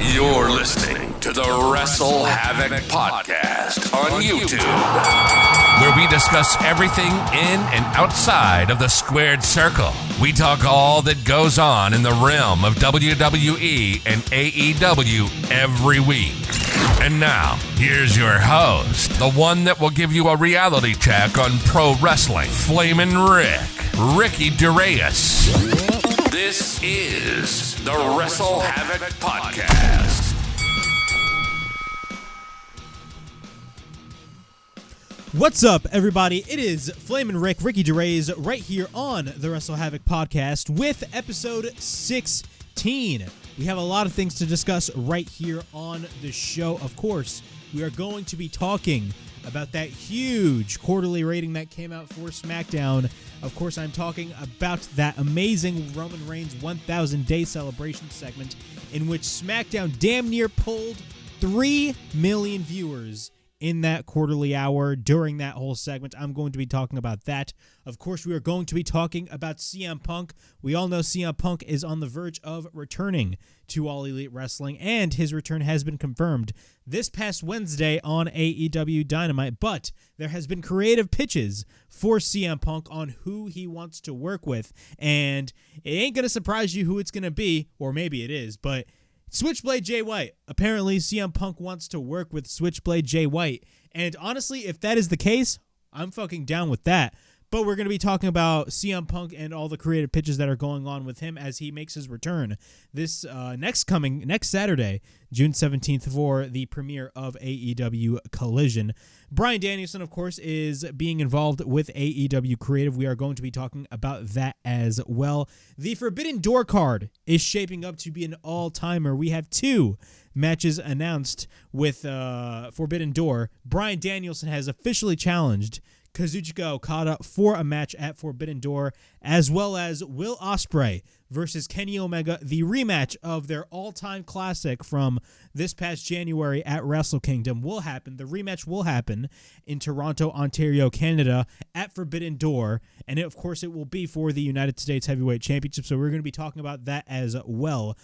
You're listening to the WrestleHavoc Podcast on YouTube, where we discuss everything in and outside of the squared circle. We talk all that goes on in the realm of WWE and AEW every week. And now, here's your host, the one that will give you a reality check on pro wrestling, Flamin' Ricky DeReyes. This is the WrestleHavoc Podcast. What's up, everybody? It is Flamin' Ricky DeReyes, right here on the WrestleHavoc Podcast with episode 16. We have a lot of things to discuss right here on the show. Of course, we are going to be talking about that huge quarterly rating that came out for SmackDown. Of course, I'm talking about that amazing Roman Reigns 1,000 Day Celebration segment in which SmackDown damn near pulled 3 million viewers in that quarterly hour during that whole segment. I'm going to be talking about that. Of course, we are going to be talking about CM Punk. We all know CM Punk is on the verge of returning to All Elite Wrestling, and his return has been confirmed this past Wednesday on AEW Dynamite, but there has been creative pitches for CM Punk on who he wants to work with, and it ain't going to surprise you who it's going to be, or maybe it is, but Switchblade Jay White. Apparently, CM Punk wants to work with Switchblade Jay White. And honestly, if that is the case, I'm fucking down with that. But we're going to be talking about CM Punk and all the creative pitches that are going on with him as he makes his return this next Saturday, June 17th, for the premiere of AEW Collision. Bryan Danielson, of course, is being involved with AEW Creative. We are going to be talking about that as well. The Forbidden Door card is shaping up to be an all-timer. We have 2 matches announced with Forbidden Door. Bryan Danielson has officially challenged Kazuchika Okada for a match at Forbidden Door, as well as Will Ospreay versus Kenny Omega, the rematch of their all-time classic from this past January at Wrestle Kingdom will happen. The rematch will happen in Toronto, Ontario, Canada at Forbidden Door, and of course it will be for the United States Heavyweight Championship, so we're going to be talking about that as well.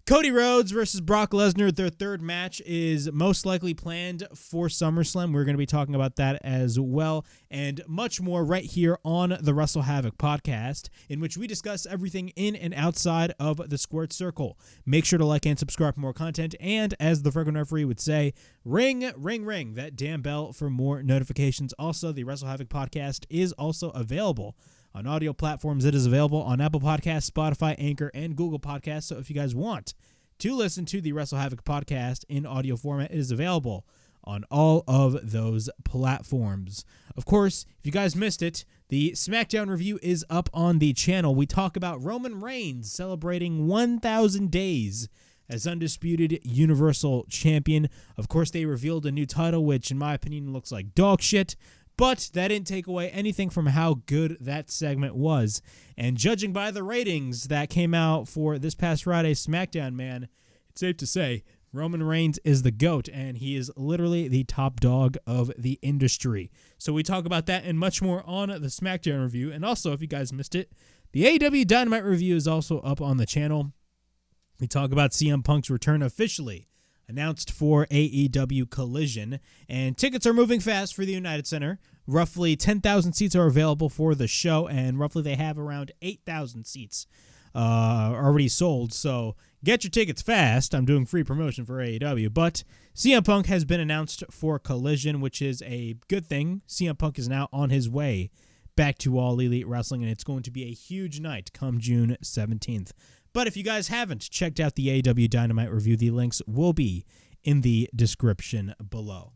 Cody Rhodes versus Brock Lesnar, their third match, is most likely planned for SummerSlam. We're going to be talking about that as well, and much more right here on the WrestleHavoc Podcast, in which we discuss everything in and outside of the squared circle. Make sure to like and subscribe for more content, and as the freaking referee would say, ring, ring, ring that damn bell for more notifications. Also, the WrestleHavoc Podcast is also available on audio platforms. It is available on Apple Podcasts, Spotify, Anchor, and Google Podcasts. So if you guys want to listen to the WrestleHavoc Podcast in audio format, it is available on all of those platforms. Of course, if you guys missed it, the SmackDown review is up on the channel. We talk about Roman Reigns celebrating 1,000 days as undisputed Universal Champion. Of course, they revealed a new title, which in my opinion looks like dog shit. But that didn't take away anything from how good that segment was. And judging by the ratings that came out for this past Friday's SmackDown, man, it's safe to say Roman Reigns is the GOAT, and he is literally the top dog of the industry. So we talk about that and much more on the SmackDown review. And also, if you guys missed it, the AEW Dynamite review is also up on the channel. We talk about CM Punk's return officially announced for AEW Collision, and tickets are moving fast for the United Center. Roughly 10,000 seats are available for the show, and roughly they have around 8,000 seats already sold, so get your tickets fast. I'm doing free promotion for AEW, but CM Punk has been announced for Collision, which is a good thing. CM Punk is now on his way back to All Elite Wrestling, and it's going to be a huge night come June 17th. But if you guys haven't checked out the AEW Dynamite review, the links will be in the description below.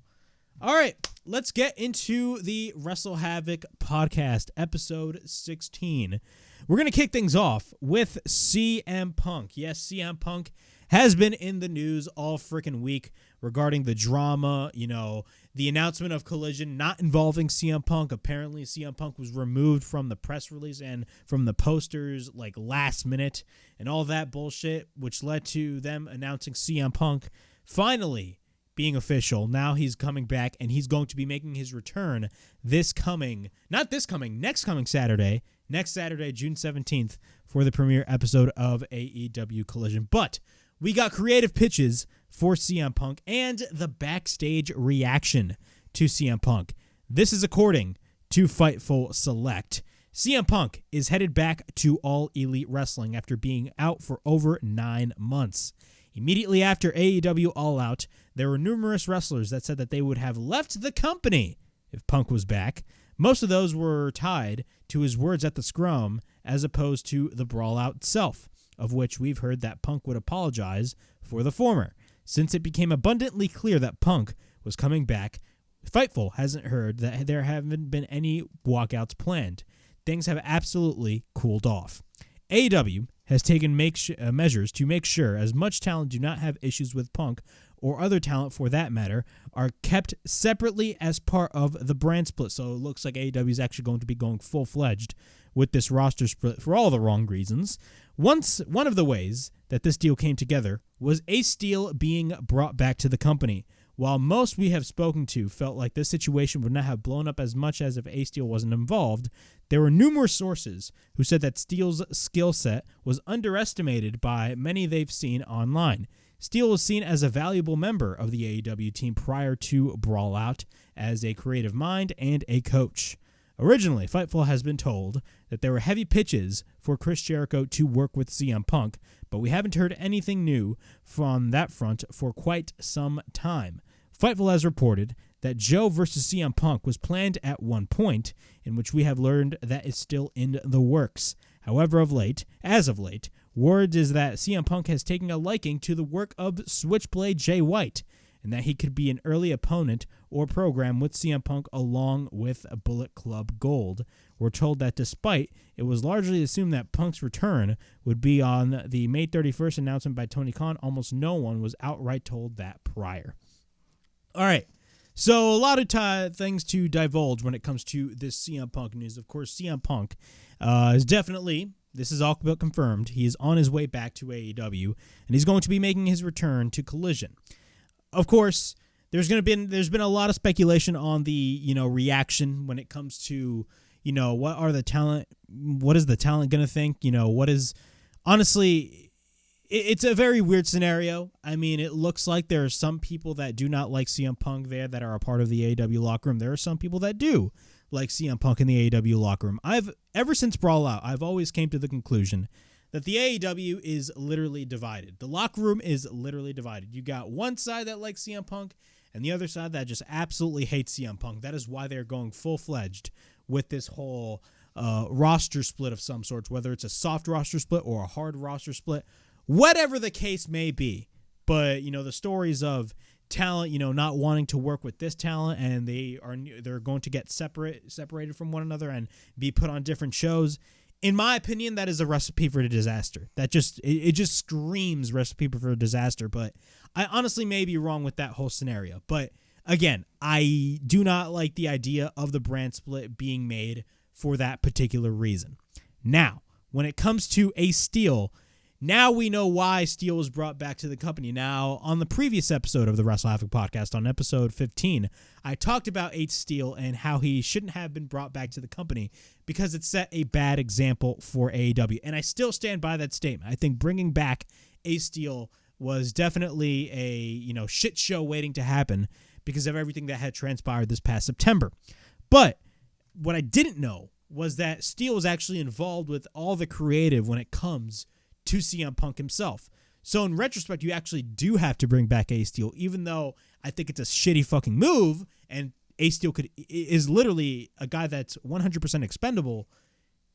All right, let's get into the WrestleHavoc Podcast, episode 16. We're going to kick things off with CM Punk. Yes, CM Punk has been in the news all freaking week regarding the drama, the announcement of Collision not involving CM Punk. Apparently, CM Punk was removed from the press release and from the posters last minute and all that bullshit, which led to them announcing CM Punk finally being official. Now he's coming back, and he's going to be making his return next coming Saturday, June 17th, for the premiere episode of AEW Collision. But we got creative pitches for CM Punk and the backstage reaction to CM Punk. This is according to Fightful Select. CM Punk is headed back to All Elite Wrestling after being out for over 9 months. Immediately after AEW All Out, there were numerous wrestlers that said that they would have left the company if Punk was back. Most of those were tied to his words at the Scrum as opposed to the Brawl Out itself, of which we've heard that Punk would apologize for the former. Since it became abundantly clear that Punk was coming back, Fightful hasn't heard that there haven't been any walkouts planned. Things have absolutely cooled off. AEW has taken measures to make sure as much talent do not have issues with Punk, or other talent for that matter, are kept separately as part of the brand split. So it looks like AEW is actually going to be going full-fledged with this roster split for all the wrong reasons. One of the ways that this deal came together was Ace Steel being brought back to the company. While most we have spoken to felt like this situation would not have blown up as much as if Ace Steel wasn't involved, there were numerous sources who said that Steel's skill set was underestimated by many they've seen online. Steel was seen as a valuable member of the AEW team prior to Brawl Out as a creative mind and a coach. Originally, Fightful has been told that there were heavy pitches for Chris Jericho to work with CM Punk, but we haven't heard anything new from that front for quite some time. Fightful has reported that Joe versus CM Punk was planned at one point, in which we have learned that it's still in the works. However, as of late, word is that CM Punk has taken a liking to the work of Switchblade Jay White, and that he could be an early opponent or program with CM Punk along with Bullet Club Gold. We're told that despite it was largely assumed that Punk's return would be on the May 31st announcement by Tony Khan, almost no one was outright told that prior. All right, so a lot of things to divulge when it comes to this CM Punk news. Of course, CM Punk is definitely, this is all but confirmed, he is on his way back to AEW, and he's going to be making his return to Collision. Of course, there's been a lot of speculation on the reaction when it comes to what is the talent going to think, honestly. It's a very weird scenario. I mean, it looks like there are some people that do not like CM Punk there that are a part of the AEW locker room. There are some people that do like CM Punk in the AEW locker room. Ever since Brawl Out, I've always came to the conclusion that the AEW is literally divided. The locker room is literally divided. You got one side that likes CM Punk and the other side that just absolutely hates CM Punk. That is why they're going full-fledged with this whole roster split of some sorts, whether it's a soft roster split or a hard roster split. Whatever the case may be, but the stories of talent, not wanting to work with this talent, and they're going to get separated from one another and be put on different shows. In my opinion, that is a recipe for disaster. It just screams recipe for disaster. But I honestly may be wrong with that whole scenario. But again, I do not like the idea of the brand split being made for that particular reason. Now, when it comes to Ace Steel. Now we know why Steel was brought back to the company. Now, on the previous episode of the WrestleHavoc Podcast, on episode 15, I talked about Ace Steel and how he shouldn't have been brought back to the company because it set a bad example for AEW. And I still stand by that statement. I think bringing back Ace Steel was definitely a shit show waiting to happen because of everything that had transpired this past September. But what I didn't know was that Steel was actually involved with all the creative when it comes to CM Punk himself. So in retrospect, you actually do have to bring back Ace Steel, even though I think it's a shitty fucking move, and Ace Steel is literally a guy that's 100% expendable.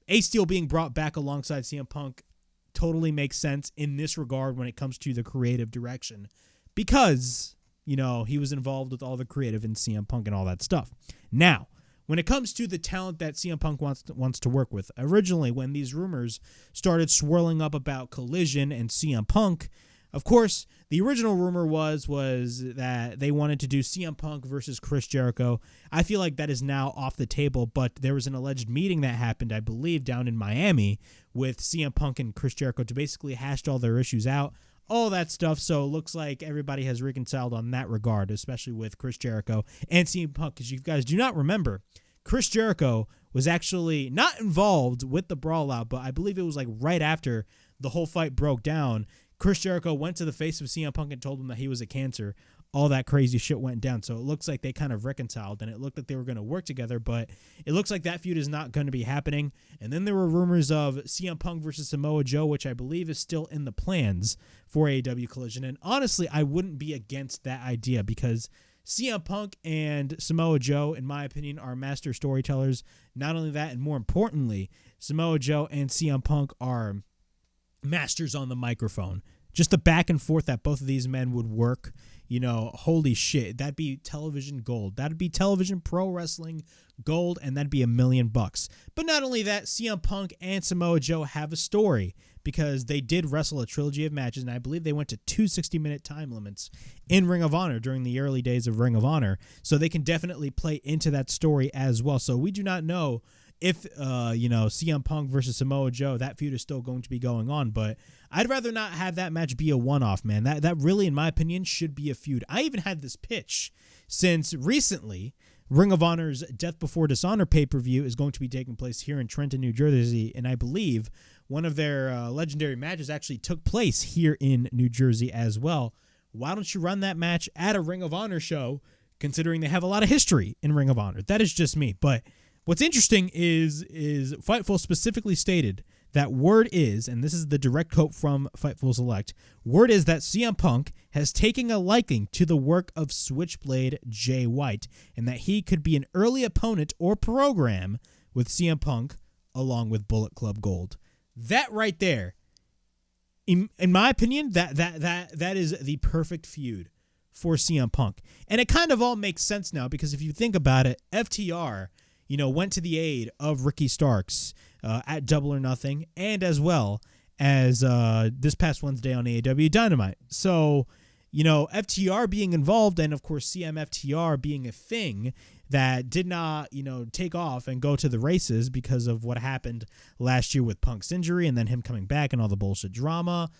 Ace Steel being brought back alongside CM Punk totally makes sense in this regard when it comes to the creative direction, because, he was involved with all the creative in CM Punk and all that stuff. Now, when it comes to the talent that CM Punk wants to work with, originally when these rumors started swirling up about Collision and CM Punk, of course, the original rumor was that they wanted to do CM Punk versus Chris Jericho. I feel like that is now off the table, but there was an alleged meeting that happened, I believe, down in Miami with CM Punk and Chris Jericho to basically hash all their issues out, all that stuff. So it looks like everybody has reconciled on that regard, especially with Chris Jericho and CM Punk, because you guys do not remember, Chris Jericho was actually not involved with the Brawl Out, but I believe it was like right after the whole fight broke down. Chris Jericho went to the face of CM Punk and told him that he was a cancer, all that crazy shit went down. So it looks like they kind of reconciled, and it looked like they were going to work together, but it looks like that feud is not going to be happening. And then there were rumors of CM Punk versus Samoa Joe, which I believe is still in the plans for AEW Collision. And honestly, I wouldn't be against that idea because CM Punk and Samoa Joe, in my opinion, are master storytellers. Not only that, and more importantly, Samoa Joe and CM Punk are masters on the microphone. Just the back and forth that both of these men would work, holy shit, that'd be television gold. That'd be television pro wrestling gold, and that'd be $1 million. But not only that, CM Punk and Samoa Joe have a story because they did wrestle a trilogy of matches, and I believe they went to 2 60-minute time limits in Ring of Honor during the early days of Ring of Honor. So they can definitely play into that story as well. So we do not know if, CM Punk versus Samoa Joe, that feud is still going to be going on. But I'd rather not have that match be a one-off, man. That really, in my opinion, should be a feud. I even had this pitch since recently Ring of Honor's Death Before Dishonor pay-per-view is going to be taking place here in Trenton, New Jersey. And I believe one of their legendary matches actually took place here in New Jersey as well. Why don't you run that match at a Ring of Honor show, considering they have a lot of history in Ring of Honor? That is just me. But what's interesting is Fightful specifically stated that word is, and this is the direct quote from Fightful Select, word is that CM Punk has taken a liking to the work of Switchblade Jay White, and that he could be an early opponent or program with CM Punk along with Bullet Club Gold. That right there, in my opinion, that is the perfect feud for CM Punk. And it kind of all makes sense now because if you think about it, FTR went to the aid of Ricky Starks at Double or Nothing, and as well as this past Wednesday on AEW Dynamite. So, FTR being involved, and of course CMFTR being a thing that did not, take off and go to the races because of what happened last year with Punk's injury and then him coming back and all the bullshit drama.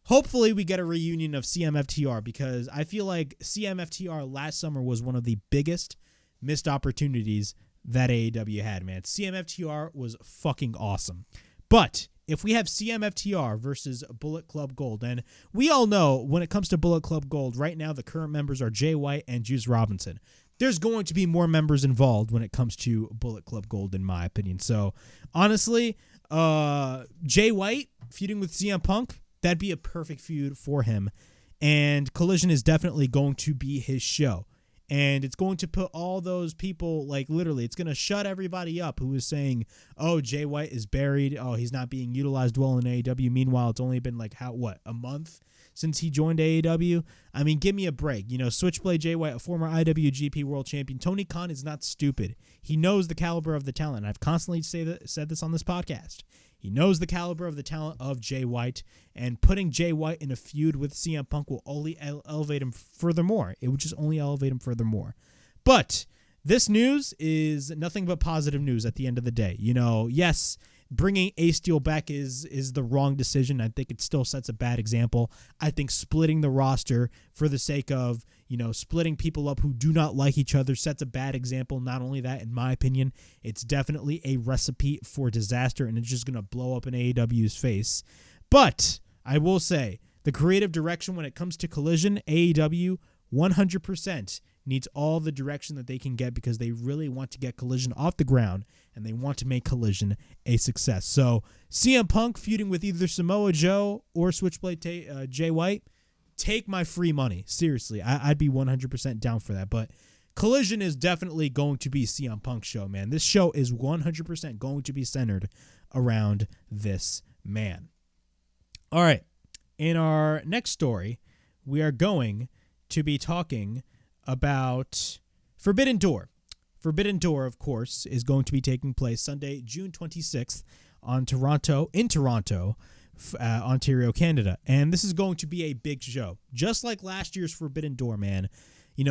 Hopefully we get a reunion of CMFTR because I feel like CMFTR last summer was one of the biggest missed opportunities that AEW had, man. CMFTR was fucking awesome. But if we have CMFTR versus Bullet Club Gold, and we all know when it comes to Bullet Club Gold, right now the current members are Jay White and Juice Robinson. There's going to be more members involved when it comes to Bullet Club Gold, in my opinion. So, honestly, Jay White feuding with CM Punk, that'd be a perfect feud for him. And Collision is definitely going to be his show. And it's going to put all those people, literally, it's going to shut everybody up who is saying, oh, Jay White is buried. Oh, he's not being utilized well in AEW. Meanwhile, it's only been a month since he joined AEW. I mean, give me a break. Switchblade Jay White, a former IWGP World Champion. Tony Khan is not stupid. He knows the caliber of the talent. I've constantly said this on this podcast. He knows the caliber of the talent of Jay White, and putting Jay White in a feud with CM Punk will only elevate him furthermore. It would just only elevate him furthermore. But this news is nothing but positive news at the end of the day. Yes, bringing Ace Steel back is the wrong decision. I think it still sets a bad example. I think splitting the roster for the sake of, splitting people up who do not like each other sets a bad example. Not only that, in my opinion, it's definitely a recipe for disaster, and it's just going to blow up in AEW's face. But I will say, the creative direction when it comes to Collision, AEW 100% needs all the direction that they can get because they really want to get Collision off the ground and they want to make Collision a success. So CM Punk feuding with either Samoa Joe or Switchblade Jay White, take my free money. Seriously, I'd be 100% down for that. But Collision is definitely going to be CM Punk's show, man. This show is 100% going to be centered around this man. All right, in our next story, we are going to be talking about Forbidden Door. Forbidden Door, of course, is going to be taking place Sunday, June 26th in Toronto, Ontario, Canada. And this is going to be a big show, just like last year's Forbidden Door, man.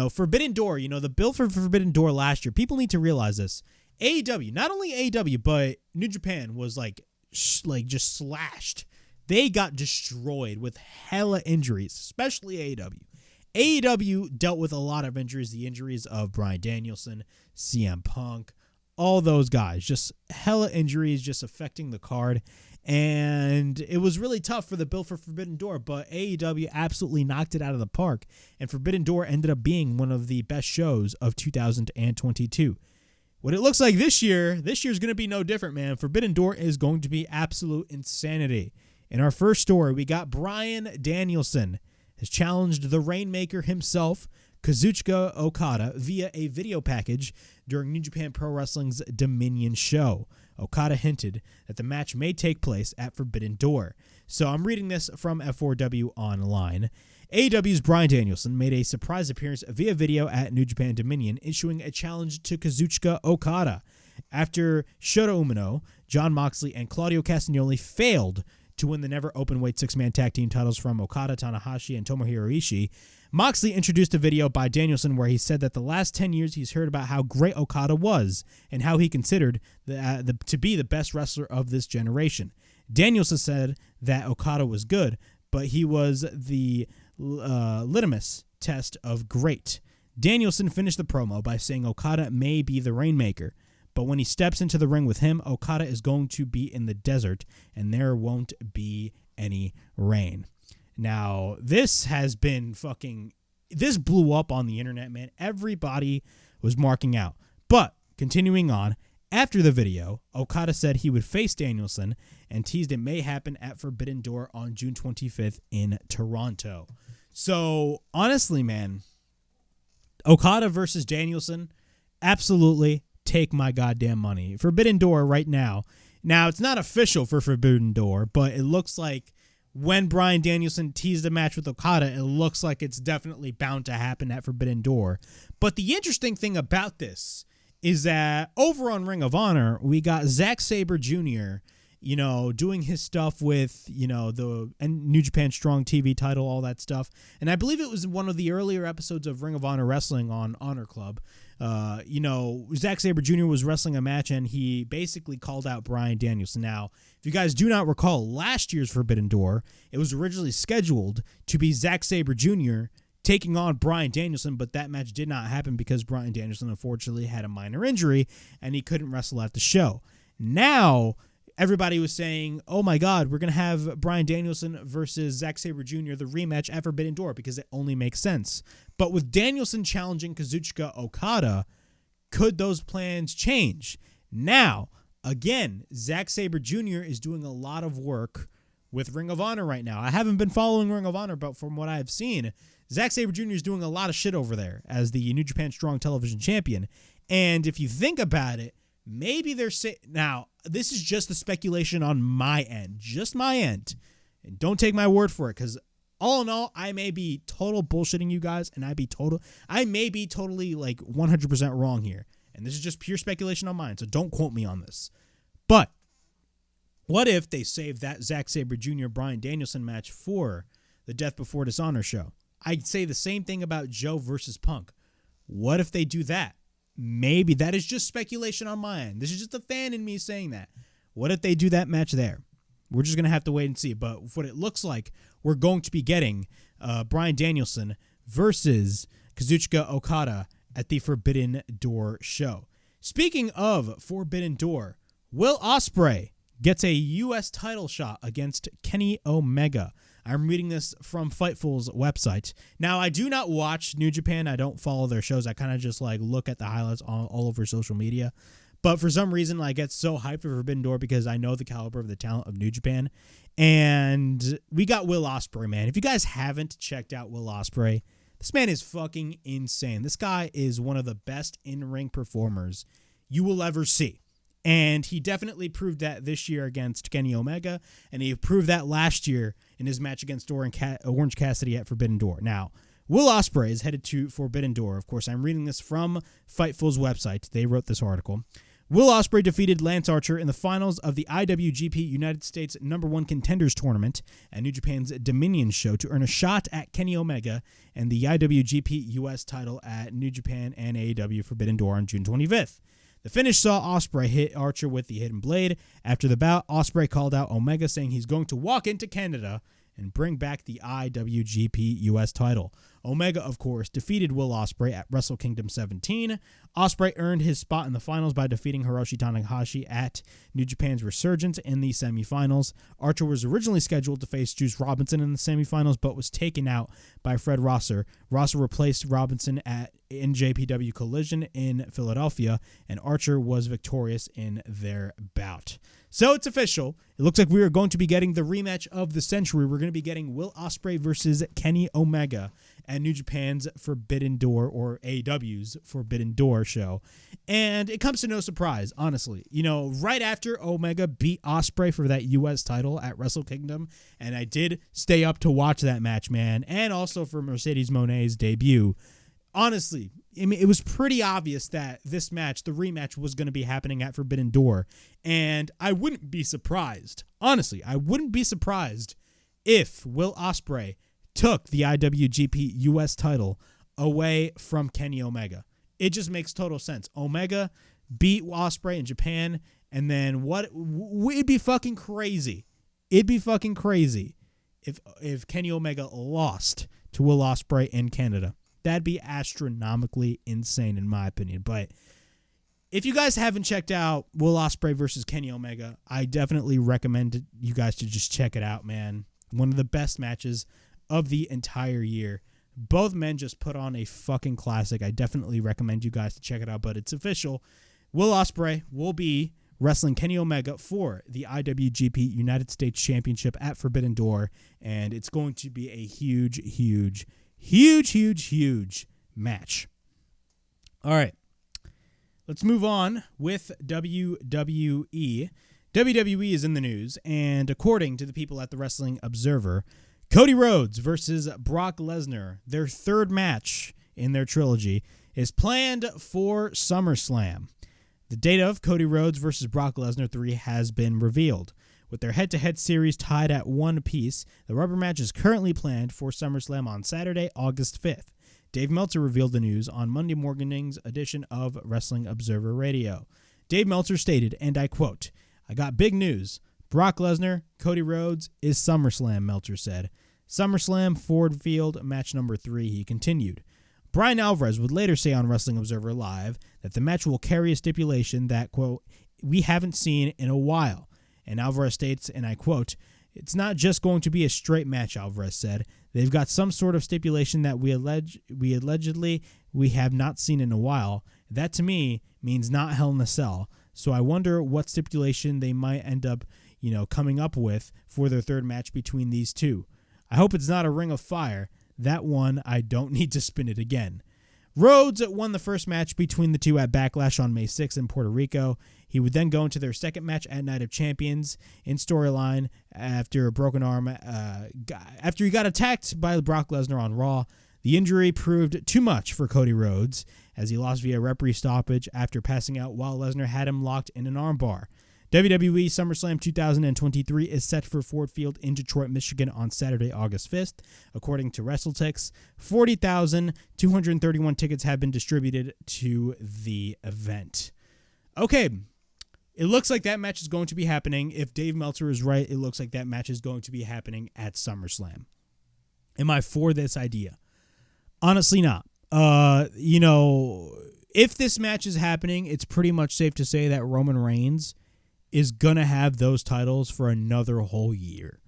Forbidden Door, the bill for Forbidden Door last year, people need to realize this. AEW, not only AEW, but New Japan was just slashed. They got destroyed with hella injuries, especially AEW. AEW dealt with a lot of injuries, the injuries of Bryan Danielson, CM Punk, all those guys, just hella injuries just affecting the card. And it was really tough for the bill for Forbidden Door, but AEW absolutely knocked it out of the park, and Forbidden Door ended up being one of the best shows of 2022. What it looks like this year's going to be no different, man. Forbidden Door is going to be absolute insanity. In our first story, we got Bryan Danielson has challenged the Rainmaker himself, Kazuchika Okada, via a video package during New Japan Pro Wrestling's Dominion show. Okada hinted that the match may take place at Forbidden Door. So I'm reading this from F4W Online. AEW's Bryan Danielson made a surprise appearance via video at New Japan Dominion, issuing a challenge to Kazuchika Okada. After Shota Umino, Jon Moxley, and Claudio Castagnoli failed to win the never open-weight six-man tag team titles from Okada, Tanahashi, and Tomohiro Ishii, Moxley introduced a video by Danielson where he said that the last 10 years he's heard about how great Okada was and how he considered to be the best wrestler of this generation. Danielson said that Okada was good, but he was the litmus test of great. Danielson finished the promo by saying Okada may be the Rainmaker, but when he steps into the ring with him, Okada is going to be in the desert, and there won't be any rain. Now, this has been this blew up on the internet, man. Everybody was marking out. But, continuing on, after the video, Okada said he would face Danielson and teased it may happen at Forbidden Door on June 25th in Toronto. So, honestly, man, Okada versus Danielson, absolutely take my goddamn money. Forbidden Door right now. Now, it's not official for Forbidden Door, but it looks like when Bryan Danielson teased a match with Okada, it looks like it's definitely bound to happen at Forbidden Door. But the interesting thing about this is that over on Ring of Honor, we got Zack Sabre Jr., doing his stuff with, the New Japan Strong TV title, all that stuff. And I believe it was one of the earlier episodes of Ring of Honor Wrestling on Honor Club. Zack Sabre Jr. was wrestling a match, and he basically called out Bryan Danielson. Now, if you guys do not recall, last year's Forbidden Door, it was originally scheduled to be Zack Sabre Jr. taking on Bryan Danielson, but that match did not happen because Bryan Danielson unfortunately had a minor injury, and he couldn't wrestle at the show. Now, everybody was saying, oh my God, we're going to have Bryan Danielson versus Zack Sabre Jr., the rematch at Forbidden Door, because it only makes sense. But with Danielson challenging Kazuchika Okada, could those plans change? Now, again, Zack Sabre Jr. is doing a lot of work with Ring of Honor right now. I haven't been following Ring of Honor, but from what I've seen, Zack Sabre Jr. is doing a lot of shit over there as the New Japan Strong Television Champion. And if you think about it, maybe they're saying... Now, this is just the speculation on my end. Just my end. And don't take my word for it, because all in all, I may be total bullshitting you guys, and I may be totally, 100% wrong here. And this is just pure speculation on mine, so don't quote me on this. But what if they save that Zack Sabre Jr. Bryan Danielson match for the Death Before Dishonor show? I'd say the same thing about Joe versus Punk. What if they do that? Maybe. That is just speculation on my end. This is just a fan in me saying that. What if they do that match there? We're just going to have to wait and see. But what it looks like, we're going to be getting Bryan Danielson versus Kazuchika Okada at the Forbidden Door show. Speaking of Forbidden Door, Will Ospreay gets a U.S. title shot against Kenny Omega. I'm reading this from Fightful's website. Now, I do not watch New Japan. I don't follow their shows. I kind of just look at the highlights all over social media. But for some reason, I get so hyped for Forbidden Door because I know the caliber of the talent of New Japan. And we got Will Ospreay, man. If you guys haven't checked out Will Ospreay, this man is fucking insane. This guy is one of the best in-ring performers you will ever see. And he definitely proved that this year against Kenny Omega, and he proved that last year in his match against Orange Cassidy at Forbidden Door. Now, Will Ospreay is headed to Forbidden Door. Of course, I'm reading this from Fightful's website. They wrote this article. Will Ospreay defeated Lance Archer in the finals of the IWGP United States #1 Contenders Tournament at New Japan's Dominion show to earn a shot at Kenny Omega and the IWGP US title at New Japan and AEW Forbidden Door on June 25th. The finish saw Ospreay hit Archer with the Hidden Blade. After the bout, Ospreay called out Omega, saying he's going to walk into Canada and bring back the IWGP US title. Omega, of course, defeated Will Ospreay at Wrestle Kingdom 17. Ospreay earned his spot in the finals by defeating Hiroshi Tanahashi at New Japan's Resurgence in the semifinals. Archer was originally scheduled to face Juice Robinson in the semifinals, but was taken out by Fred Rosser. Rosser replaced Robinson at NJPW Collision in Philadelphia, and Archer was victorious in their bout. So it's official. It looks like we are going to be getting the rematch of the century. We're going to be getting Will Ospreay versus Kenny Omega at New Japan's Forbidden Door, or AEW's Forbidden Door show. And it comes to no surprise, honestly. You know, right after Omega beat Ospreay for that U.S. title at Wrestle Kingdom, and I did stay up to watch that match, man, and also for Mercedes Moné's debut. Honestly, I mean, it was pretty obvious that this match, the rematch, was going to be happening at Forbidden Door. And I wouldn't be surprised. Honestly, I wouldn't be surprised if Will Ospreay took the IWGP US title away from Kenny Omega. It just makes total sense. Omega beat Ospreay in Japan, and then it'd be fucking crazy. It'd be fucking crazy if Kenny Omega lost to Will Ospreay in Canada. That'd be astronomically insane, in my opinion. But if you guys haven't checked out Will Ospreay versus Kenny Omega, I definitely recommend you guys to just check it out, man. One of the best matches of the entire year. Both men just put on a fucking classic. I definitely recommend you guys to check it out, but it's official. Will Ospreay will be wrestling Kenny Omega for the IWGP United States Championship at Forbidden Door, and it's going to be a huge match. All right. Let's move on with WWE. WWE is in the news, and according to the people at the Wrestling Observer, Cody Rhodes versus Brock Lesnar, their third match in their trilogy, is planned for SummerSlam. The date of Cody Rhodes versus Brock Lesnar 3 has been revealed. With their head-to-head series tied at one apiece, the rubber match is currently planned for SummerSlam on Saturday, August 5th. Dave Meltzer revealed the news on Monday morning's edition of Wrestling Observer Radio. Dave Meltzer stated, and I quote, "I got big news. Brock Lesnar, Cody Rhodes is SummerSlam," Meltzer said. SummerSlam Ford Field, match number 3, he continued. Brian Alvarez would later say on Wrestling Observer Live that the match will carry a stipulation that, quote, "we haven't seen in a while." And Alvarez states, and I quote, "It's not just going to be a straight match," Alvarez said. "They've got some sort of stipulation that we allegedly have not seen in a while. That to me means not Hell in a Cell. So I wonder what stipulation they might end up, coming up with for their third match between these two. I hope it's not a Ring of Fire. That one, I don't need to spin it again." Rhodes won the first match between the two at Backlash on May 6th in Puerto Rico. He would then go into their second match at Night of Champions in storyline after a broken arm, after he got attacked by Brock Lesnar on Raw. The injury proved too much for Cody Rhodes as he lost via referee stoppage after passing out while Lesnar had him locked in an armbar. WWE SummerSlam 2023 is set for Ford Field in Detroit, Michigan on Saturday, August 5th. According to WrestleTix, 40,231 tickets have been distributed to the event. Okay, it looks like that match is going to be happening. If Dave Meltzer is right, it looks like that match is going to be happening at SummerSlam. Am I for this idea? Honestly, not. If this match is happening, it's pretty much safe to say that Roman Reigns is going to have those titles for another whole year.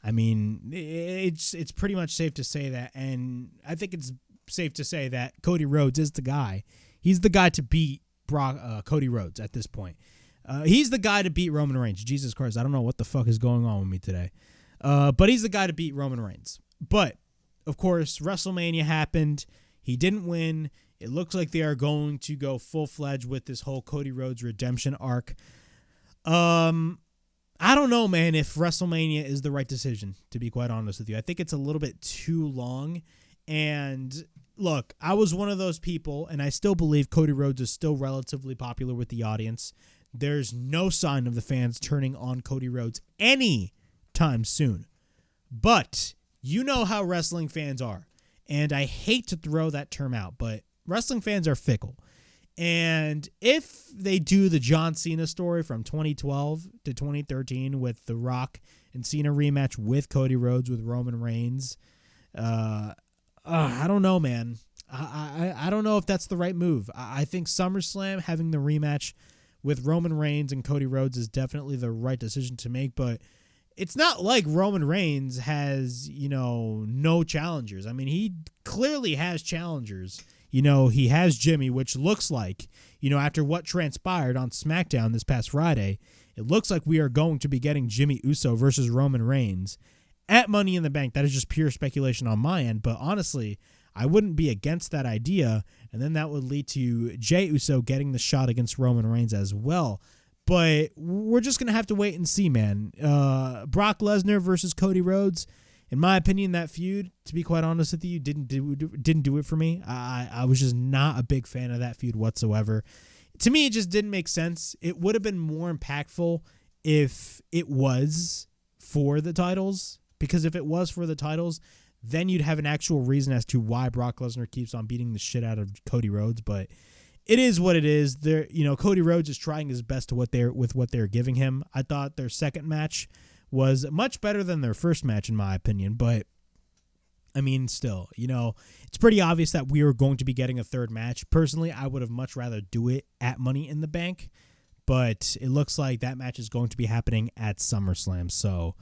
I mean, it's pretty much safe to say that, and I think it's safe to say that Cody Rhodes is the guy. He's the guy to beat Cody Rhodes at this point. He's the guy to beat Roman Reigns. Jesus Christ, I don't know what the fuck is going on with me today. But he's the guy to beat Roman Reigns. But, of course, WrestleMania happened. He didn't win. It looks like they are going to go full-fledged with this whole Cody Rhodes redemption arc. I don't know, man, if WrestleMania is the right decision, to be quite honest with you. I think it's a little bit too long. And look, I was one of those people, and I still believe Cody Rhodes is still relatively popular with the audience. There's no sign of the fans turning on Cody Rhodes anytime soon. But you know how wrestling fans are. And I hate to throw that term out, but wrestling fans are fickle. And if they do the John Cena story from 2012 to 2013 with The Rock and Cena rematch with Cody Rhodes with Roman Reigns, I don't know, man. I don't know if that's the right move. I think SummerSlam, having the rematch with Roman Reigns and Cody Rhodes, is definitely the right decision to make, but it's not like Roman Reigns has, no challengers. I mean, he clearly has challengers. He has Jimmy, which looks like, after what transpired on SmackDown this past Friday, it looks like we are going to be getting Jimmy Uso versus Roman Reigns at Money in the Bank. That is just pure speculation on my end, but honestly, I wouldn't be against that idea, and then that would lead to Jey Uso getting the shot against Roman Reigns as well. But we're just going to have to wait and see, man. Brock Lesnar versus Cody Rhodes, in my opinion, that feud, to be quite honest with you, didn't do it for me. I was just not a big fan of that feud whatsoever. To me, it just didn't make sense. It would have been more impactful if it was for the titles, because if it was for the titles, then you'd have an actual reason as to why Brock Lesnar keeps on beating the shit out of Cody Rhodes. But it is what it is. Cody Rhodes is trying his best with what they're giving him. I thought their second match was much better than their first match, in my opinion. But I mean, still, it's pretty obvious that we are going to be getting a third match. Personally, I would have much rather do it at Money in the Bank, but it looks like that match is going to be happening at SummerSlam. So,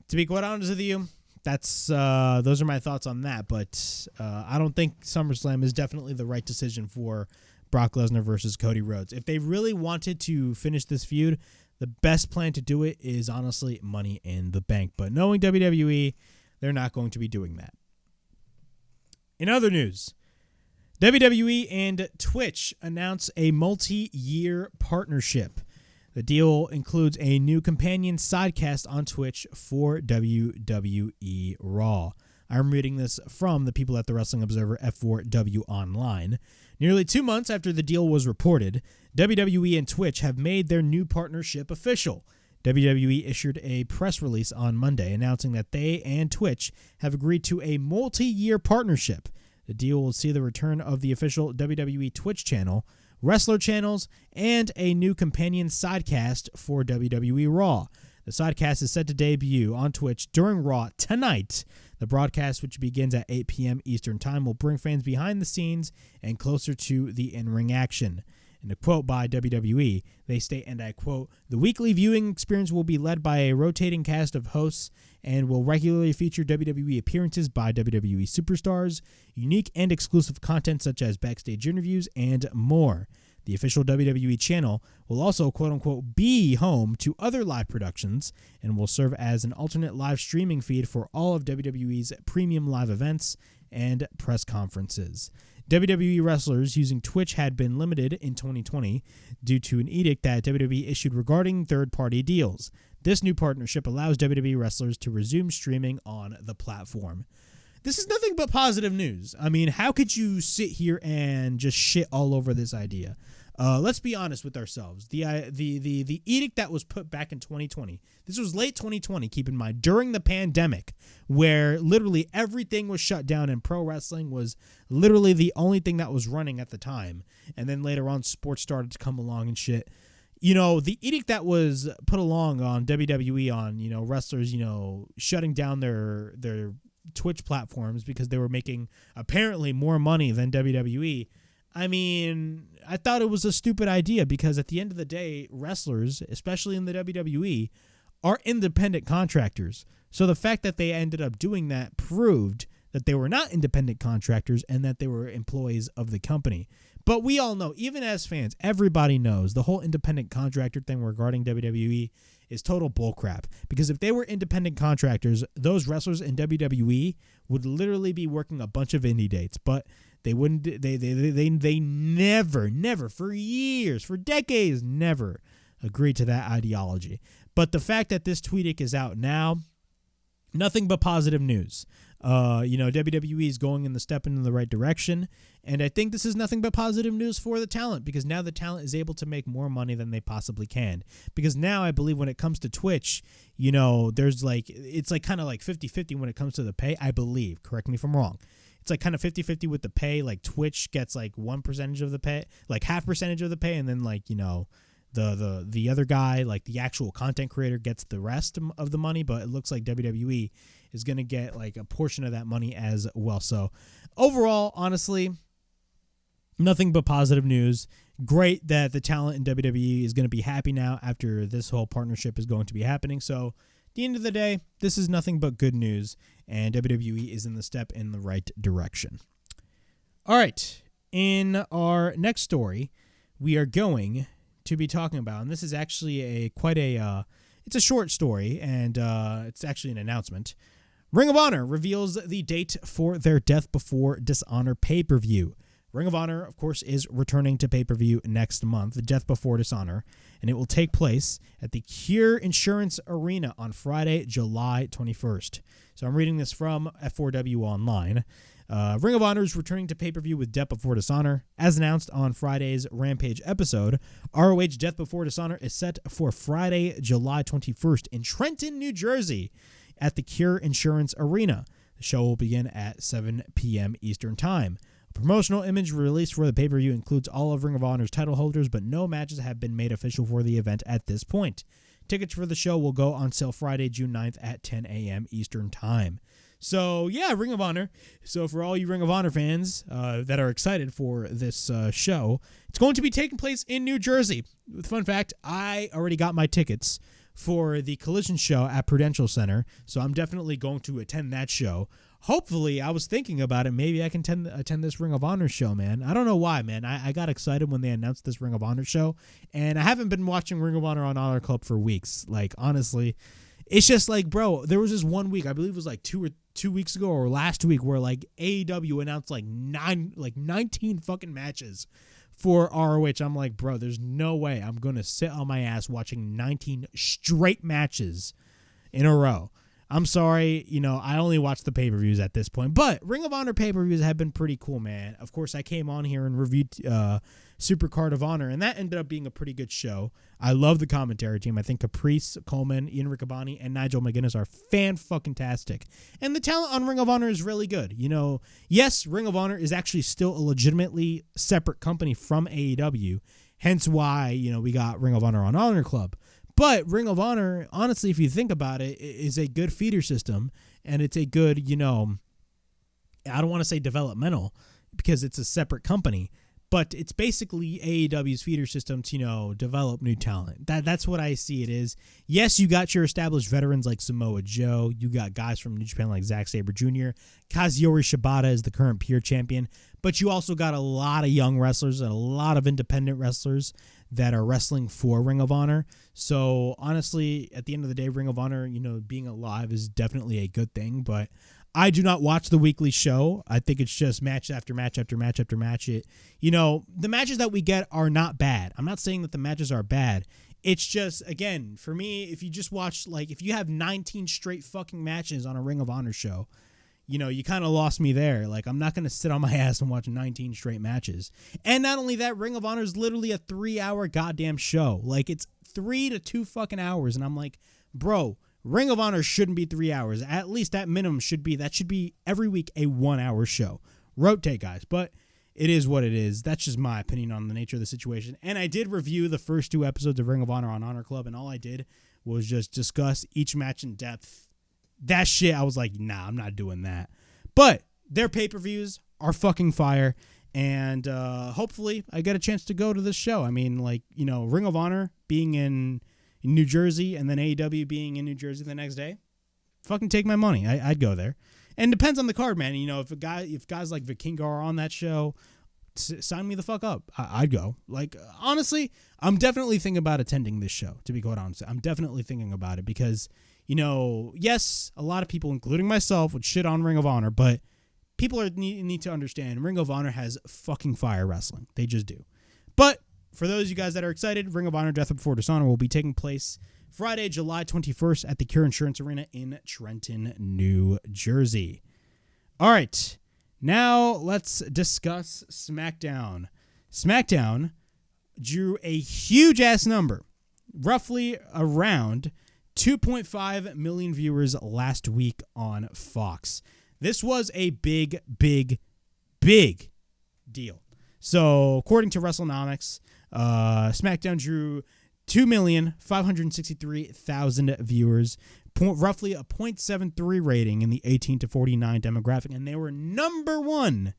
to be quite honest with you, that's those are my thoughts on that. But I don't think SummerSlam is definitely the right decision for Brock Lesnar versus Cody Rhodes. If they really wanted to finish this feud, the best plan to do it is honestly Money in the Bank. But knowing WWE, they're not going to be doing that. In other news, WWE and Twitch announce a multi-year partnership. The deal includes a new companion sidecast on Twitch for WWERaw. I'm reading this from the people at the Wrestling Observer F4W Online. Nearly 2 months after the deal was reported, WWE and Twitch have made their new partnership official. WWE issued a press release on Monday announcing that they and Twitch have agreed to a multi-year partnership. The deal will see the return of the official WWE Twitch channel, wrestler channels, and a new companion sidecast for WWERaw. The sidecast is set to debut on Twitch during Raw tonight. The broadcast, which begins at 8 p.m. Eastern Time, will bring fans behind the scenes and closer to the in-ring action. In a quote by WWE, they state, and I quote, "The weekly viewing experience will be led by a rotating cast of hosts and will regularly feature WWE appearances by WWE superstars, unique and exclusive content such as backstage interviews, and more. The official WWE channel will also, quote-unquote, be home to other live productions and will serve as an alternate live streaming feed for all of WWE's premium live events and press conferences." WWE wrestlers using Twitch had been limited in 2020 due to an edict that WWE issued regarding third-party deals. This new partnership allows WWE wrestlers to resume streaming on the platform. This is nothing but positive news. I mean, how could you sit here and just shit all over this idea? Let's be honest with ourselves. The edict that was put back in 2020, this was late 2020, keep in mind, during the pandemic, where literally everything was shut down and pro wrestling was literally the only thing that was running at the time. And then later on, sports started to come along and shit. The edict that was put along on WWE on, wrestlers, shutting down their Twitch platforms because they were making apparently more money than WWE. I mean, I thought it was a stupid idea because at the end of the day, wrestlers, especially in the WWE, are independent contractors. So the fact that they ended up doing that proved that they were not independent contractors and that they were employees of the company. But we all know, even as fans, everybody knows the whole independent contractor thing regarding WWE is total bullcrap. Because if they were independent contractors, those wrestlers in WWE would literally be working a bunch of indie dates. But they wouldn't. They never, for years, for decades, never agreed to that ideology. But the fact that this tweet is out now, nothing but positive news. WWE is going in the right direction, and I think this is nothing but positive news for the talent because now the talent is able to make more money than they possibly can. Because now I believe when it comes to Twitch, there's it's kind of like 50-50 when it comes to the pay. I believe. Correct me if I'm wrong. It's like kind of 50-50 with the pay. Like Twitch gets like 1% of the pay, like half percentage of the pay, and then the other guy, like the actual content creator, gets the rest of the money. But it looks like WWE is going to get like a portion of that money as well. So overall, honestly, nothing but positive news. Great that the talent in WWE is going to be happy now after this whole partnership is going to be happening. So at the end of the day, this is nothing but good news, and WWE is in the step in the right direction. All right, in our next story, we are going to be talking about, and this is actually it's a short story, and it's actually an announcement. Ring of Honor reveals the date for their Death Before Dishonor pay-per-view. Ring of Honor, of course, is returning to pay-per-view next month, the Death Before Dishonor, and it will take place at the Cure Insurance Arena on Friday, July 21st. So I'm reading this from F4W Online. Ring of Honor is returning to pay-per-view with Death Before Dishonor. As announced on Friday's Rampage episode, ROH Death Before Dishonor is set for Friday, July 21st in Trenton, New Jersey at the Cure Insurance Arena. The show will begin at 7 p.m. Eastern Time. Promotional image released for the pay-per-view includes all of Ring of Honor's title holders, but no matches have been made official for the event at this point. Tickets for the show will go on sale Friday, June 9th at 10 a.m. Eastern Time. So, yeah, Ring of Honor. So, for all you Ring of Honor fans that are excited for this show, it's going to be taking place in New Jersey. Fun fact, I already got my tickets for the Collision show at Prudential Center, so I'm definitely going to attend that show. Hopefully, I was thinking about it. Maybe I can attend this Ring of Honor show, man. I don't know why, man. I got excited when they announced this Ring of Honor show, and I haven't been watching Ring of Honor on Honor Club for weeks. Like, honestly, it's just like, bro, there was this 1 week, I believe it was like 2 weeks ago or last week, where like AEW announced like 19 fucking matches for ROH. I'm like, bro, there's no way I'm going to sit on my ass watching 19 straight matches in a row. I'm sorry, I only watch the pay-per-views at this point, but Ring of Honor pay-per-views have been pretty cool, man. Of course, I came on here and reviewed Supercard of Honor, and that ended up being a pretty good show. I love the commentary team. I think Caprice, Coleman, Ian Riccaboni, and Nigel McGuinness are fan-fucking-tastic. And the talent on Ring of Honor is really good. Yes, Ring of Honor is actually still a legitimately separate company from AEW, hence why, we got Ring of Honor on Honor Club. But Ring of Honor, honestly, if you think about it, is a good feeder system, and it's a good, I don't want to say developmental because it's a separate company, but it's basically AEW's feeder system to, develop new talent. That's what I see it is. Yes, you got your established veterans like Samoa Joe. You got guys from New Japan like Zack Sabre Jr. Kazuori Shibata is the current pure champion, but you also got a lot of young wrestlers and a lot of independent wrestlers that are wrestling for Ring of Honor. So honestly, at the end of the day, Ring of Honor, being alive is definitely a good thing, but I do not watch the weekly show. I think it's just match after match after match after match. The matches that we get are not bad. I'm not saying that the matches are bad. It's just, again, for me, if you just watch, if you have 19 straight fucking matches on a Ring of Honor show, you kind of lost me there. I'm not going to sit on my ass and watch 19 straight matches. And not only that, Ring of Honor is literally a 3-hour goddamn show. It's 3 to 2 fucking hours. And I'm like, bro, Ring of Honor shouldn't be 3 hours. At least that minimum should be every week a 1-hour show. Rotate, guys. But it is what it is. That's just my opinion on the nature of the situation. And I did review the first 2 episodes of Ring of Honor on Honor Club, and all I did was just discuss each match in depth. That shit, I was like, nah, I'm not doing that. But their pay-per-views are fucking fire, and hopefully I get a chance to go to this show. I mean, Ring of Honor being in New Jersey and then AEW being in New Jersey the next day, fucking take my money. I'd go there. And it depends on the card, man. If guys like Vikingo are on that show, sign me the fuck up. I'd go. Honestly, I'm definitely thinking about attending this show, to be quite honest. I'm definitely thinking about it because yes, a lot of people, including myself, would shit on Ring of Honor, but people need to understand Ring of Honor has fucking fire wrestling. They just do. But for those of you guys that are excited, Ring of Honor Death Before Dishonor will be taking place Friday, July 21st at the Cure Insurance Arena in Trenton, New Jersey. All right, now let's discuss SmackDown. SmackDown drew a huge-ass number, roughly around 2.5 million viewers last week on Fox. This was a big, big, big deal. So, according to WrestleNomics, SmackDown drew 2,563,000 viewers, roughly a .73 rating in the 18 to 49 demographic, and they were number one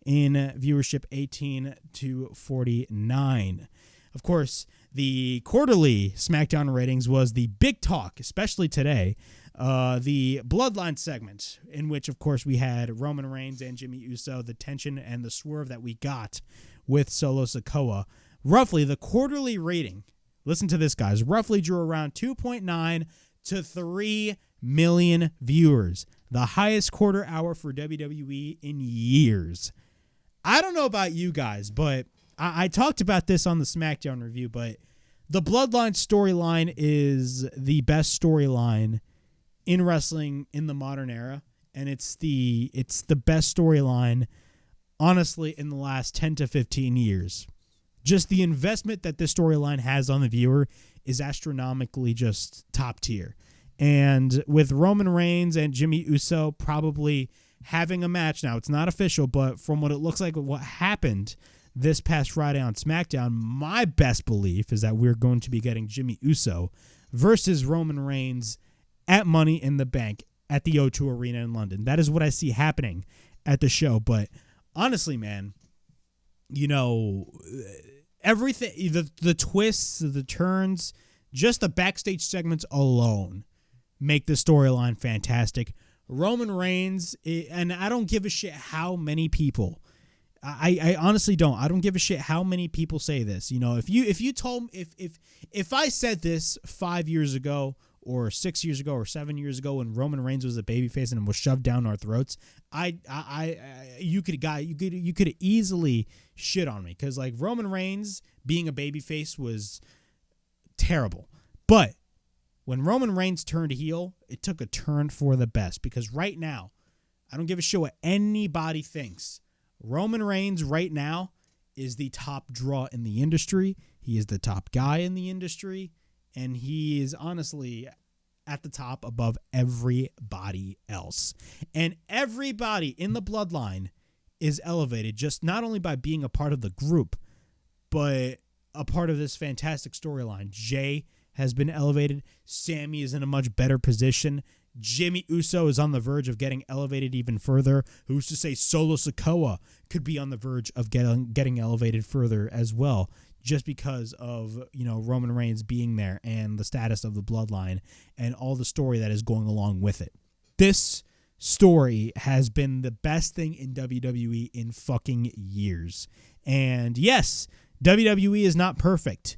in viewership 18 to 49. Of course, the quarterly SmackDown ratings was the big talk, especially today. The Bloodline segment, in which, of course, we had Roman Reigns and Jimmy Uso, the tension and the swerve that we got with Solo Sikoa. Roughly, the quarterly rating, listen to this, guys, roughly drew around 2.9 to 3 million viewers, the highest quarter hour for WWE in years. I don't know about you guys, but I talked about this on the SmackDown review, but the Bloodline storyline is the best storyline in wrestling in the modern era, and it's the best storyline, honestly, in the last 10 to 15 years. Just the investment that this storyline has on the viewer is astronomically just top tier. And with Roman Reigns and Jimmy Uso probably having a match now, it's not official, but from what it looks like, what happened this past Friday on SmackDown, my best belief is that we're going to be getting Jimmy Uso versus Roman Reigns at Money in the Bank at the O2 Arena in London. That is what I see happening at the show. But honestly, man, you know, everything, the twists, the turns, just the backstage segments alone make the storyline fantastic. Roman Reigns, and I don't give a shit how many people, I honestly don't. I don't give a shit how many people say this. You know, if you told me, if I said this 5 years ago or 6 years ago or 7 years ago when Roman Reigns was a babyface and was shoved down our throats, you could easily shit on me, because like Roman Reigns being a babyface was terrible. But when Roman Reigns turned heel, it took a turn for the best, because right now, I don't give a shit what anybody thinks. Roman Reigns right now is the top draw in the industry. He is the top guy in the industry, and he is honestly at the top above everybody else. And everybody in the Bloodline is elevated just not only by being a part of the group, but a part of this fantastic storyline. Jay has been elevated. Sammy is in a much better position. Jimmy Uso is on the verge of getting elevated even further. Who's to say Solo Sikoa could be on the verge of getting elevated further as well, just because of, you know, Roman Reigns being there and the status of the Bloodline and all the story that is going along with it. This story has been the best thing in WWE in fucking years. And yes, WWE is not perfect.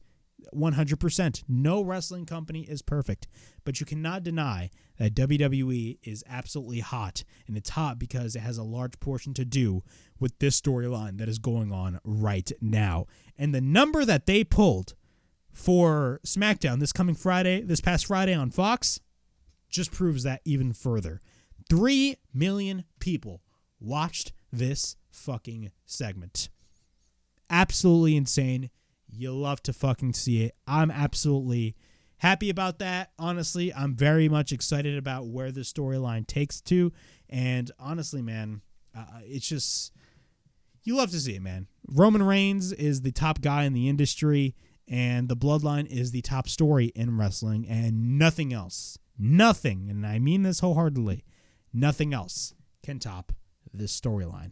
100%. No wrestling company is perfect, but you cannot deny that WWE is absolutely hot, and it's hot because it has a large portion to do with this storyline that is going on right now. And the number that they pulled for SmackDown this past Friday on Fox, just proves that even further. 3 million people watched this fucking segment. Absolutely insane. You love to fucking see it. I'm absolutely happy about that. Honestly, I'm very much excited about where this storyline takes to. And honestly, man, it's just, you love to see it, man. Roman Reigns is the top guy in the industry, and the Bloodline is the top story in wrestling, and nothing else, nothing, and I mean this wholeheartedly, nothing else can top this storyline.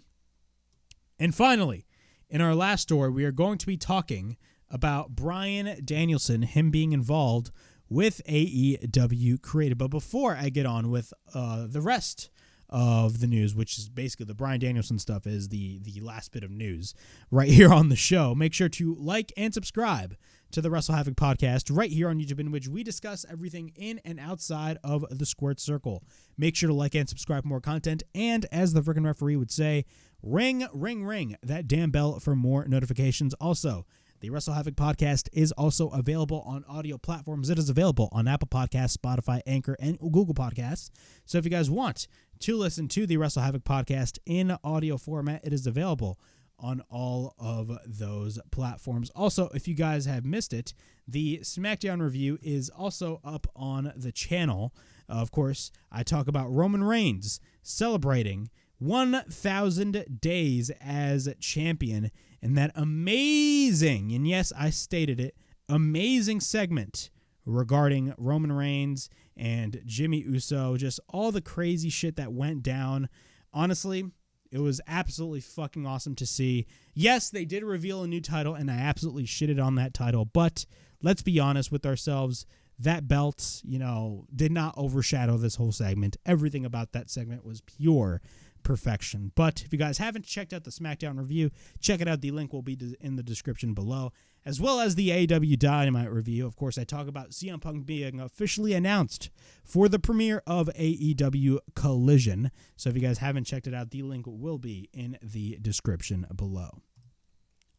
And finally, in our last story, we are going to be talking about Bryan Danielson, him being involved with AEW Creative. But before I get on with the rest of the news, which is basically the Bryan Danielson stuff, is the last bit of news right here on the show, make sure to like and subscribe to the WrestleHavoc Podcast right here on YouTube, in which we discuss everything in and outside of the squared circle. Make sure to like and subscribe for more content, and as the freaking referee would say, ring, ring, ring that damn bell for more notifications. Also, the WrestleHavoc Podcast is also available on audio platforms. It is available on Apple Podcasts, Spotify, Anchor, and Google Podcasts. So if you guys want to listen to the WrestleHavoc Podcast in audio format, it is available on all of those platforms. Also, if you guys have missed it, the SmackDown review is also up on the channel. Of course, I talk about Roman Reigns celebrating 1,000 days as champion, and that amazing, and yes, I stated it, amazing segment regarding Roman Reigns and Jimmy Uso, just all the crazy shit that went down. Honestly, it was absolutely fucking awesome to see. Yes, they did reveal a new title, and I absolutely shitted on that title, but let's be honest with ourselves. That belt, did not overshadow this whole segment. Everything about that segment was pure perfection. But if you guys haven't checked out the SmackDown review, check it out. The link will be in the description below, as well as the AEW Dynamite review. Of course, I talk about CM Punk being officially announced for the premiere of AEW Collision. So if you guys haven't checked it out, the link will be in the description below.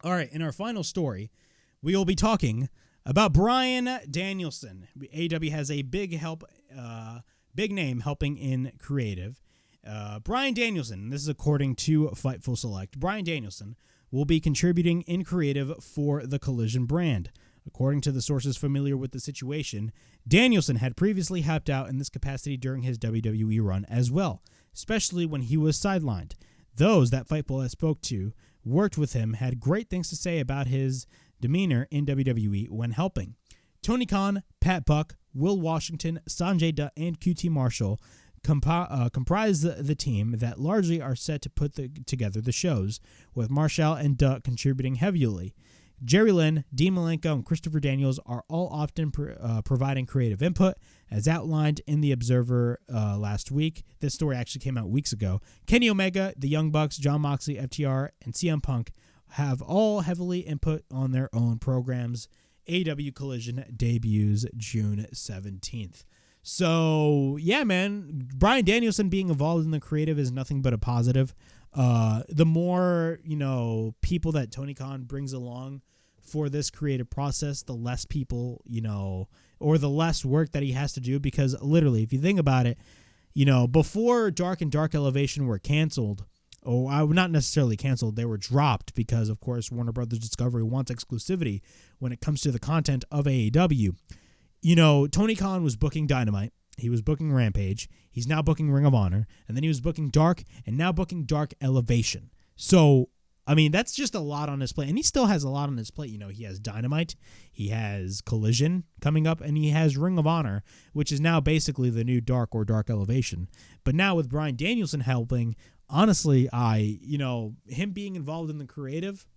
All right, in our final story, we will be talking about Bryan Danielson. AEW has a big name helping in creative. Bryan Danielson, this is according to Fightful Select, Bryan Danielson will be contributing in creative for the Collision brand. According to the sources familiar with the situation, Danielson had previously helped out in this capacity during his WWE run as well, especially when he was sidelined. Those that Fightful has spoke to worked with him had great things to say about his demeanor in WWE when helping. Tony Khan, Pat Buck, Will Washington, Sanjay Dutt, and QT Marshall comprise the team that largely are set to put together the shows, with Marshall and Dutt contributing heavily. Jerry Lynn, Dean Malenko, and Christopher Daniels are all often providing creative input, as outlined in The Observer last week. This story actually came out weeks ago. Kenny Omega, the Young Bucks, Jon Moxley, FTR, and CM Punk have all heavily input on their own programs. AEW Collision debuts June 17th. So, yeah, man, Bryan Danielson being involved in the creative is nothing but a positive. The more, people that Tony Khan brings along for this creative process, the less people, or the less work that he has to do, because literally, if you think about it, before Dark and Dark Elevation were canceled, not necessarily canceled, they were dropped because, of course, Warner Brothers Discovery wants exclusivity when it comes to the content of AEW. Tony Khan was booking Dynamite. He was booking Rampage. He's now booking Ring of Honor. And then he was booking Dark and now booking Dark Elevation. So, that's just a lot on his plate. And he still has a lot on his plate. He has Dynamite. He has Collision coming up. And he has Ring of Honor, which is now basically the new Dark or Dark Elevation. But now with Bryan Danielson helping, honestly, him being involved in the creative,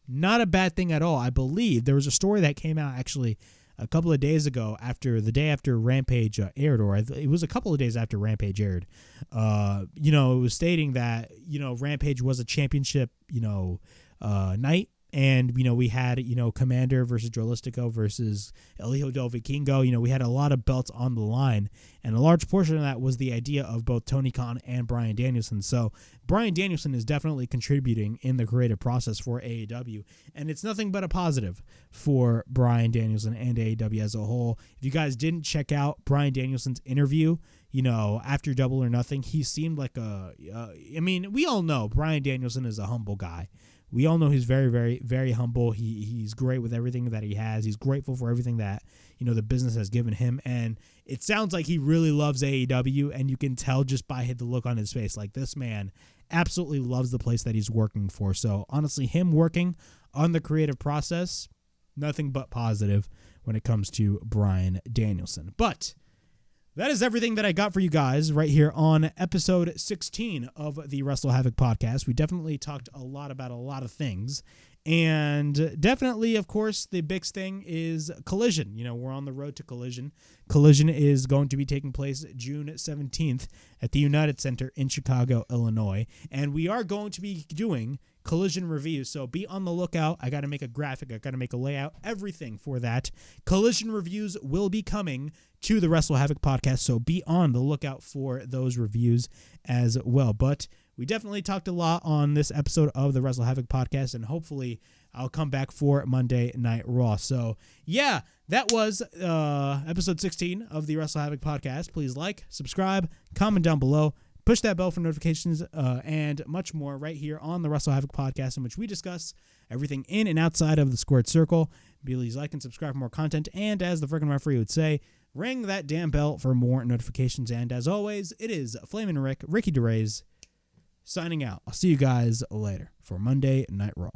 not a bad thing at all. I believe there was a story that came out actually a couple of days ago, the day after Rampage aired, or it was a couple of days after Rampage aired. It was stating that, Rampage was a championship, night. And, we had, Commander versus Drolistico versus El Hijo del Vikingo. We had a lot of belts on the line. And a large portion of that was the idea of both Tony Khan and Bryan Danielson. So Bryan Danielson is definitely contributing in the creative process for AEW. And it's nothing but a positive for Bryan Danielson and AEW as a whole. If you guys didn't check out Bryan Danielson's interview, after Double or Nothing, he seemed like we all know Bryan Danielson is a humble guy. We all know he's very, very, very humble. He's great with everything that he has. He's grateful for everything that, the business has given him. And it sounds like he really loves AEW, and you can tell just by the look on his face. Like, this man absolutely loves the place that he's working for. So, honestly, him working on the creative process, nothing but positive when it comes to Bryan Danielson. But that is everything that I got for you guys right here on episode 16 of the WrestleHavoc Podcast. We definitely talked a lot about a lot of things. And definitely, of course, the big thing is Collision. We're on the road to Collision. Collision is going to be taking place June 17th at the United Center in Chicago, Illinois. And we are going to be doing Collision reviews, so be on the lookout. I got to make a graphic. I got to make a layout, everything for that. Collision reviews will be coming to the WrestleHavoc Podcast, so be on the lookout for those reviews as well. But we definitely talked a lot on this episode of the WrestleHavoc Podcast, and hopefully I'll come back for Monday Night Raw. So, yeah, that was episode 16 of the WrestleHavoc Podcast. Please like, subscribe, comment down below. Push that bell for notifications and much more right here on the WrestleHavoc Podcast, in which we discuss everything in and outside of the squared circle. Please like and subscribe for more content. And as the freaking referee would say, ring that damn bell for more notifications. And as always, it is Flamin' Rick, Ricky DeRays, signing out. I'll see you guys later for Monday Night Raw.